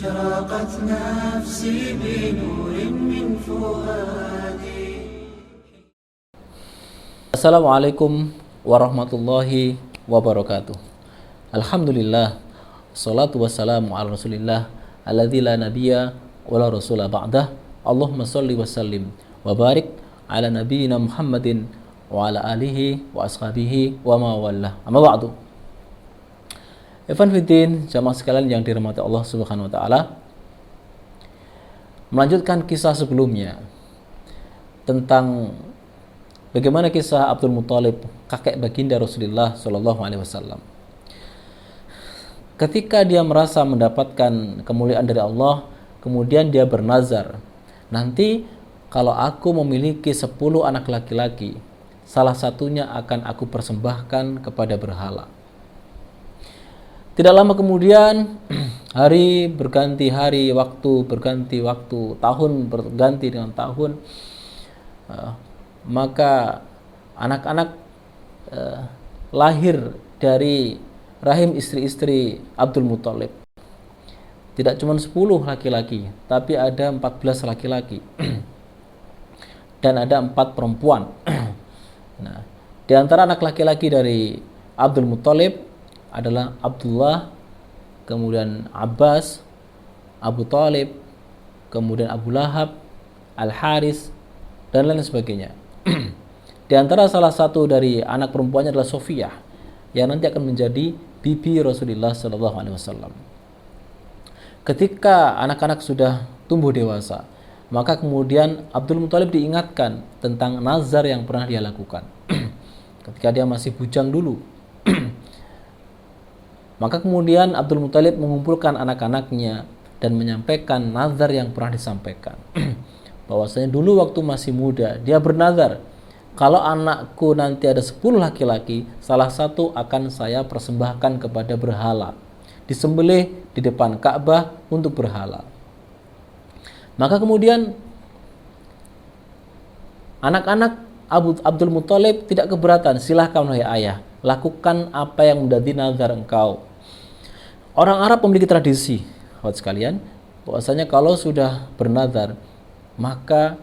أشرقت نفسي بنور من فؤادي. Assalamualaikum warahmatullahi wabarakatuh. Alhamdulillah, salatu wassalamu ala rasulillah alladzi la nabiyya wa la rasula ba'dah. Allahumma salli wa sallim wa barik ala nabiyyina Muhammadin wa ala alihi wa ashabihi wa ma wallah. Amma ba'du. Ikhwan fillah, jamaah sekalian yang dirahmati Allah Subhanahu wa taala. Melanjutkan kisah sebelumnya tentang bagaimana kisah Abdul Muthalib, kakek baginda Rasulullah Shallallahu Alaihi Wasallam. Ketika dia merasa mendapatkan kemuliaan dari Allah, kemudian dia bernazar, nanti kalau aku memiliki 10 anak laki-laki, salah satunya akan aku persembahkan kepada berhala. Tidak lama kemudian, hari berganti hari, waktu berganti waktu, tahun berganti dengan tahun, maka anak-anak lahir dari rahim istri-istri Abdul Muthalib. Tidak cuma 10 laki-laki, tapi ada 14 laki-laki dan ada 4 perempuan. Nah, di antara anak laki-laki dari Abdul Muthalib adalah Abdullah, kemudian Abbas, Abu Thalib, kemudian Abu Lahab, Al-Haris, dan lain sebagainya. Di antara salah satu dari anak perempuannya adalah Sofiyah, yang nanti akan menjadi bibi Rasulullah Sallallahu Alaihi Wasallam. Ketika anak-anak sudah tumbuh dewasa, maka kemudian Abdul Muthalib diingatkan tentang nazar yang pernah dia lakukan ketika dia masih bujang dulu. Maka kemudian Abdul Muthalib mengumpulkan anak-anaknya dan menyampaikan nazar yang pernah disampaikan. Bahwasanya dulu waktu masih muda dia bernazar, kalau anakku nanti ada 10 laki-laki, salah satu akan saya persembahkan kepada berhala, disembelih di depan Ka'bah untuk berhala. Maka kemudian anak-anak Abdul Muthalib tidak keberatan, silahkan wahai ayah, lakukan apa yang menjadi nazar engkau. Orang Arab memiliki tradisi, sahabat sekalian, bahwasanya kalau sudah bernazar, maka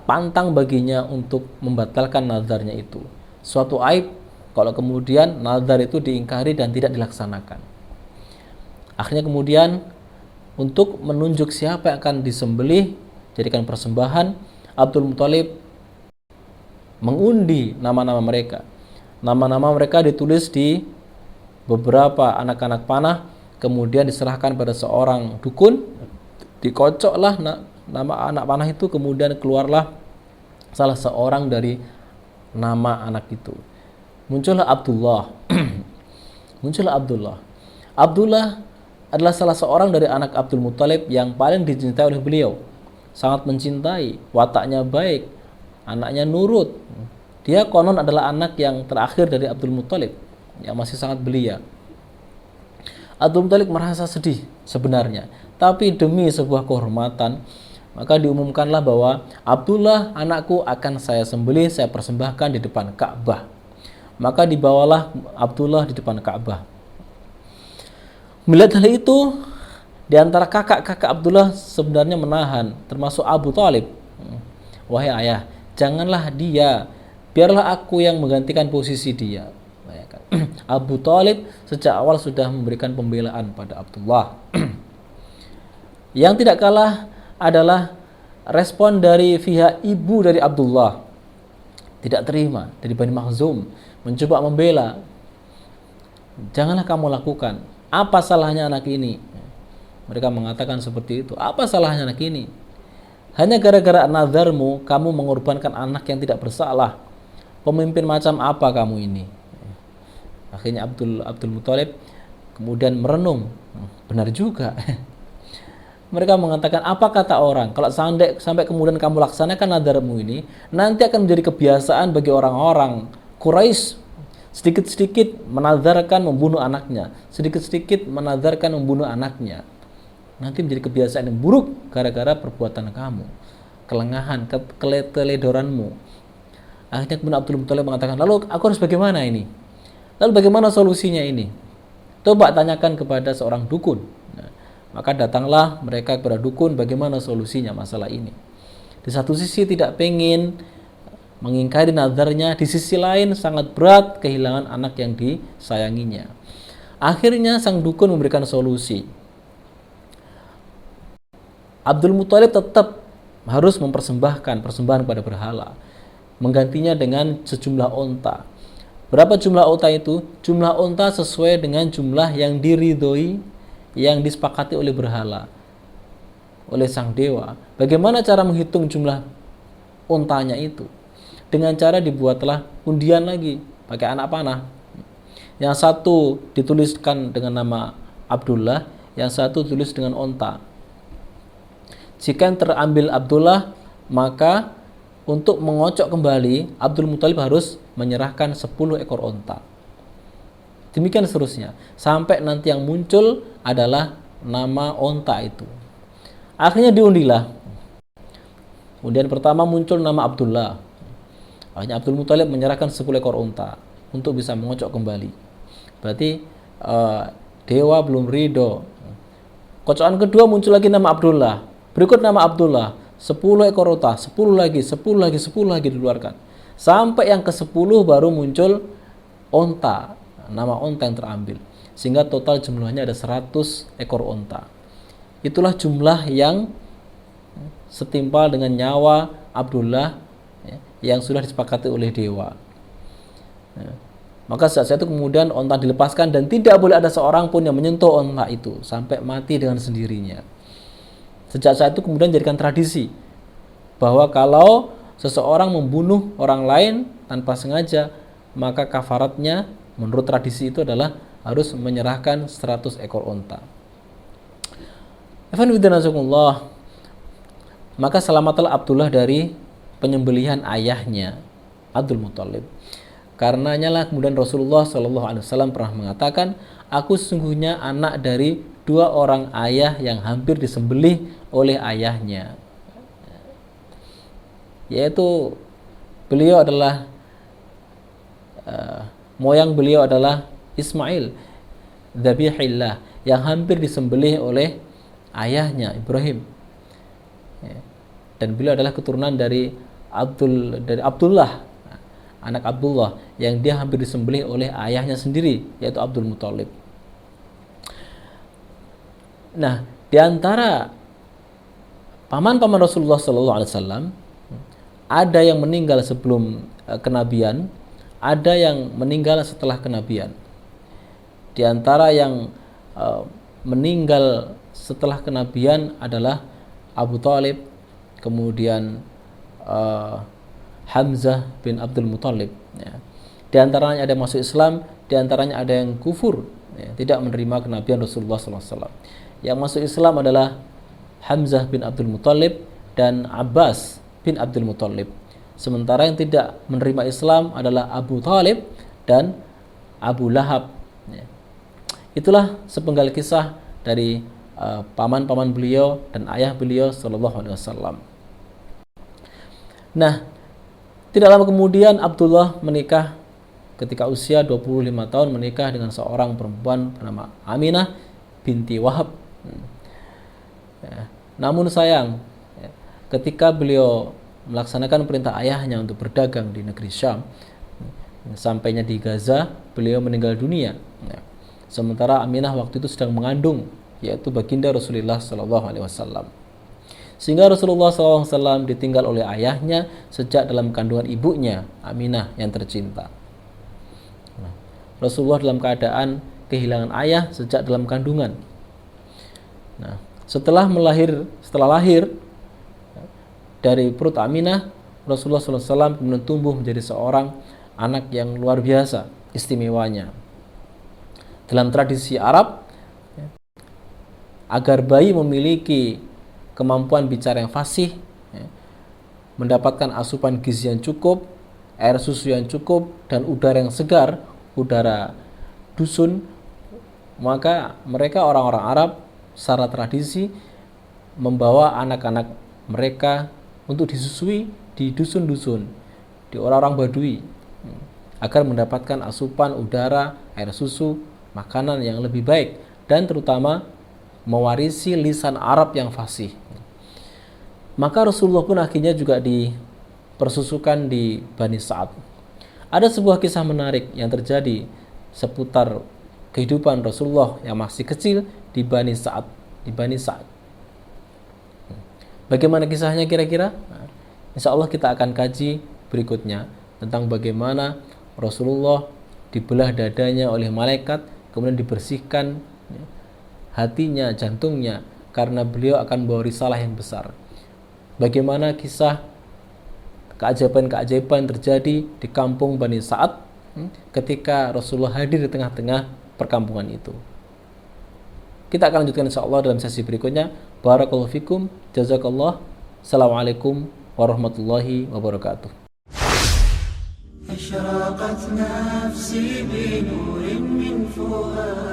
pantang baginya untuk membatalkan nazarnya itu. Suatu aib kalau kemudian nazar itu diingkari dan tidak dilaksanakan. Akhirnya kemudian untuk menunjuk siapa yang akan disembelih, jadikan persembahan, Abdul Muthalib mengundi nama-nama mereka. Nama-nama mereka ditulis di beberapa anak-anak panah, kemudian diserahkan pada seorang dukun, dikocoklah nama anak panah itu, kemudian keluarlah salah seorang dari nama anak itu. Muncullah Abdullah. Muncullah Abdullah. Abdullah adalah salah seorang dari anak Abdul Muthalib yang paling dicintai oleh beliau. Sangat mencintai, wataknya baik, anaknya nurut. Dia konon adalah anak yang terakhir dari Abdul Muthalib, yang masih sangat belia. Abdul Muthalib merasa sedih sebenarnya, tapi demi sebuah kehormatan, maka diumumkanlah bahwa Abdullah anakku akan saya sembelih, saya persembahkan di depan Ka'bah. Maka dibawalah Abdullah di depan Ka'bah. Melihat hal itu, di antara kakak-kakak Abdullah sebenarnya menahan, termasuk Abu Thalib. Wahai ayah, janganlah dia, biarlah aku yang menggantikan posisi dia. Abu Thalib sejak awal sudah memberikan pembelaan pada Abdullah. Yang tidak kalah adalah respon dari pihak ibu dari Abdullah. Tidak terima, dari Bani Makhzum, mencoba membela. Janganlah kamu lakukan. Apa salahnya anak ini? Mereka mengatakan seperti itu. Apa salahnya anak ini? Hanya gara-gara nazarmu kamu mengorbankan anak yang tidak bersalah. Pemimpin macam apa kamu ini? Akhirnya Abdul Muthalib kemudian merenung. Benar juga. Mereka mengatakan, apa kata orang? Kalau sampai kemudian kamu laksanakan nazarmu ini, nanti akan menjadi kebiasaan bagi orang-orang Quraisy sedikit-sedikit menazarkan membunuh anaknya, sedikit-sedikit menazarkan membunuh anaknya. Nanti menjadi kebiasaan yang buruk gara-gara perbuatan kamu, kelengahan, keteledoranmu. Akhirnya kemudian Abdul Muthalib mengatakan, lalu aku harus bagaimana ini? Lalu bagaimana solusinya ini? Coba tanyakan kepada seorang dukun. Nah, Maka datanglah mereka kepada dukun, bagaimana solusinya masalah ini. Di satu sisi tidak pengen mengingkari nazarnya, di sisi lain sangat berat kehilangan anak yang disayanginya. Akhirnya sang dukun memberikan solusi. Abdul Muthalib tetap harus mempersembahkan persembahan kepada berhala, menggantinya dengan sejumlah onta. Berapa jumlah onta itu? Jumlah onta sesuai dengan jumlah yang diridhoi, yang disepakati oleh berhala, oleh sang dewa. Bagaimana cara menghitung jumlah ontanya itu? Dengan cara dibuatlah undian lagi pakai anak panah. Yang satu dituliskan dengan nama Abdullah, yang satu tulis dengan onta. Jika yang terambil Abdullah, maka untuk mengocok kembali Abdul Muthalib harus menyerahkan 10 ekor onta. Demikian seterusnya, sampai nanti yang muncul adalah nama onta itu. Akhirnya diundilah. Undian pertama muncul nama Abdullah. Akhirnya Abdul Muthalib menyerahkan 10 ekor onta untuk bisa mengocok kembali. Berarti dewa belum ridho. Kocokan kedua muncul lagi nama Abdullah. Berikut nama Abdullah, 10 ekor onta, 10 lagi, 10 lagi, 10 lagi dikeluarkan. Sampai yang ke-10 baru muncul onta, nama onta yang terambil. Sehingga total jumlahnya ada 100 ekor onta. Itulah jumlah yang setimpal dengan nyawa Abdullah yang sudah disepakati oleh dewa. Maka saat itu kemudian onta dilepaskan dan tidak boleh ada seorang pun yang menyentuh onta itu sampai mati dengan sendirinya. Sejak saat itu kemudian jadikan tradisi bahwa kalau seseorang membunuh orang lain tanpa sengaja, maka kafaratnya menurut tradisi itu adalah harus menyerahkan 100 ekor onta. Maka selamatlah Abdullah dari penyembelihan ayahnya Abdul Muthalib. Karenanya lah kemudian Rasulullah SAW pernah mengatakan, aku sesungguhnya anak dari 2 orang ayah yang hampir disembelih oleh ayahnya. Yaitu beliau adalah moyang beliau adalah Ismail dzabihillah yang hampir disembelih oleh ayahnya Ibrahim. Dan beliau adalah keturunan dari Abdullah, anak Abdullah yang dia hampir disembelih oleh ayahnya sendiri, yaitu Abdul Muthalib. Nah, di antara paman-paman Rasulullah SAW ada yang meninggal sebelum kenabian, ada yang meninggal setelah kenabian. Di antara yang meninggal setelah kenabian adalah Abu Thalib, kemudian Hamzah bin Abdul Muthalib. Di antaranya ada yang masuk Islam, di antaranya ada yang kufur, tidak menerima kenabian Rasulullah SAW. Yang masuk Islam adalah Hamzah bin Abdul Muthalib dan Abbas bin Abdul Muthalib. Sementara yang tidak menerima Islam adalah Abu Thalib dan Abu Lahab. Itulah sepenggal kisah dari paman-paman beliau dan ayah beliau sallallahu alaihi wasallam. Nah, tidak lama kemudian Abdullah menikah ketika usia 25 tahun, menikah dengan seorang perempuan bernama Aminah binti Wahab. Namun sayang, ketika beliau melaksanakan perintah ayahnya untuk berdagang di negeri Syam, sampainya di Gaza, beliau meninggal dunia. Sementara Aminah waktu itu sedang mengandung, yaitu baginda Rasulullah SAW. Sehingga Rasulullah SAW ditinggal oleh ayahnya sejak dalam kandungan ibunya, Aminah yang tercinta. Rasulullah dalam keadaan kehilangan ayah sejak dalam kandungan. Nah, setelah lahir dari perut Aminah, Rasulullah SAW kemudian tumbuh menjadi seorang anak yang luar biasa istimewanya. Dalam tradisi Arab, agar bayi memiliki kemampuan bicara yang fasih, mendapatkan asupan gizi yang cukup, air susu yang cukup, dan udara yang segar, udara dusun, maka mereka orang-orang Arab secara tradisi membawa anak-anak mereka untuk disusui di dusun-dusun, di orang-orang Badui, agar mendapatkan asupan udara, air susu, makanan yang lebih baik, dan terutama mewarisi lisan Arab yang fasih. Maka Rasulullah pun akhirnya juga dipersusukan di Bani Sa'ad. Ada sebuah kisah menarik yang terjadi seputar kehidupan Rasulullah yang masih kecil di Bani Sa'ad. Bagaimana kisahnya kira-kira? Insya Allah kita akan kaji berikutnya tentang bagaimana Rasulullah dibelah dadanya oleh malaikat, kemudian dibersihkan hatinya, jantungnya, karena beliau akan membawa risalah yang besar. Bagaimana kisah keajaiban-keajaiban terjadi di kampung Bani Sa'ad ketika Rasulullah hadir di tengah-tengah perkampungan itu. Kita akan lanjutkan insya Allah dalam sesi berikutnya. Barakallahu fikum, jazakallah. Assalamualaikum warahmatullahi wabarakatuh. أشرقت نفسي بنور من فؤادي